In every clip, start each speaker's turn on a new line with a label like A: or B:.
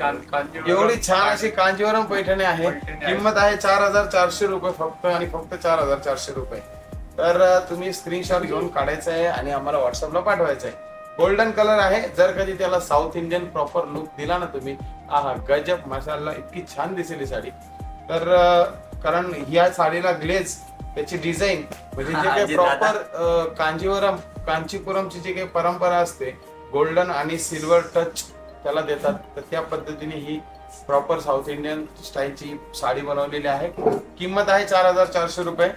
A: एवढी छान अशी कांजीवरम पैठणी आहे. किंमत आहे 4,400 रुपये फक्त आणि फक्त 4,400 रुपये. तर तुम्ही स्क्रीनशॉट घेऊन काढायचं आहे आणि आम्हाला व्हॉट्सअपला पाठवायचं आहे. गोल्डन कलर आहे. जर कधी त्याला साऊथ इंडियन प्रॉपर लुक दिला ना तुम्ही, आहा गजब मसाला, इतकी छान दिसेल ही साडी. तर कारण या साडीला ग्लेज, त्याची डिझाईन म्हणजे जे काही प्रॉपर कांचीपुरमची जी काही परंपरा असते, गोल्डन आणि सिल्वर टच त्याला देतात, तर त्या पद्धतीने ही प्रॉपर साऊथ इंडियन स्टाईलची साडी बनवलेली आहे. किंमत आहे 4,400 रुपये.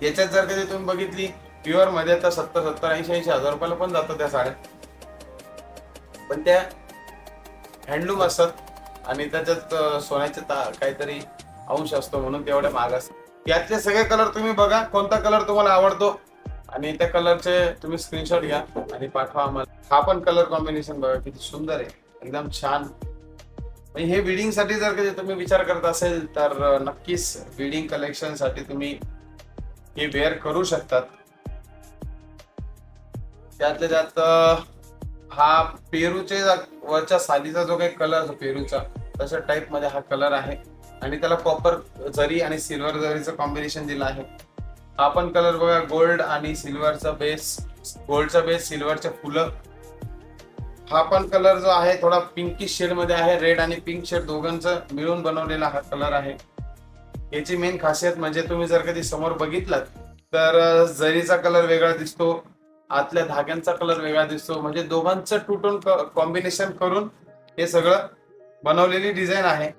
A: याच्यात जर कधी तुम्ही बघितली प्युअर मध्ये तर 70, 80 हजार रुपयाला पण जातात त्या साड्या, पण त्या हँडलूम असतात आणि त्याच्यात सोन्याचे काहीतरी अंश असतो म्हणून तेवढे महाग असतात. यातले सगळे कलर तुम्ही बघा, कोणता कलर तुम्हाला आवडतो आणि त्या कलरचे तुम्ही स्क्रीनशॉट घ्या आणि पाठवा आम्हाला. हा पण कलर कॉम्बिनेशन बघा किती सुंदर आहे, एकदम छान. हे वेडिंग साठी जर कधी तुम्ही विचार करत असेल तर नक्कीच वेडिंग कलेक्शन साठी तुम्ही हे वेअर करू शकतात. त्यातल्या त्यात हा पेरूचे वरच्या सालीचा जो काही कलर पेरूचा तशा टाइप मध्ये हा कलर आहे आणि त्याला कॉपर जरी आणि सिल्वर जरीचं कॉम्बिनेशन दिलं आहे. हा पण कलर बघा, गोल्ड आणि सिल्वरचा बेस, गोल्डचा बेस, सिल्वरच्या फुलं. हा पण कलर जो आहे थोडा पिंकिश शेड मध्ये आहे. रेड आणि पिंक शेड दोघांचं मिळून बनवलेला हा कलर आहे. याची मेन खासियत म्हणजे तुम्ही जर कधी समोर बघितलात तर जरीचा कलर वेगळा दिसतो, आतल्या धाग्यांचा कलर वेगळा दिसतो, म्हणजे दोघांचं टू टोन कॉम्बिनेशन करून हे सगळं बनवलेली डिझाईन आहे.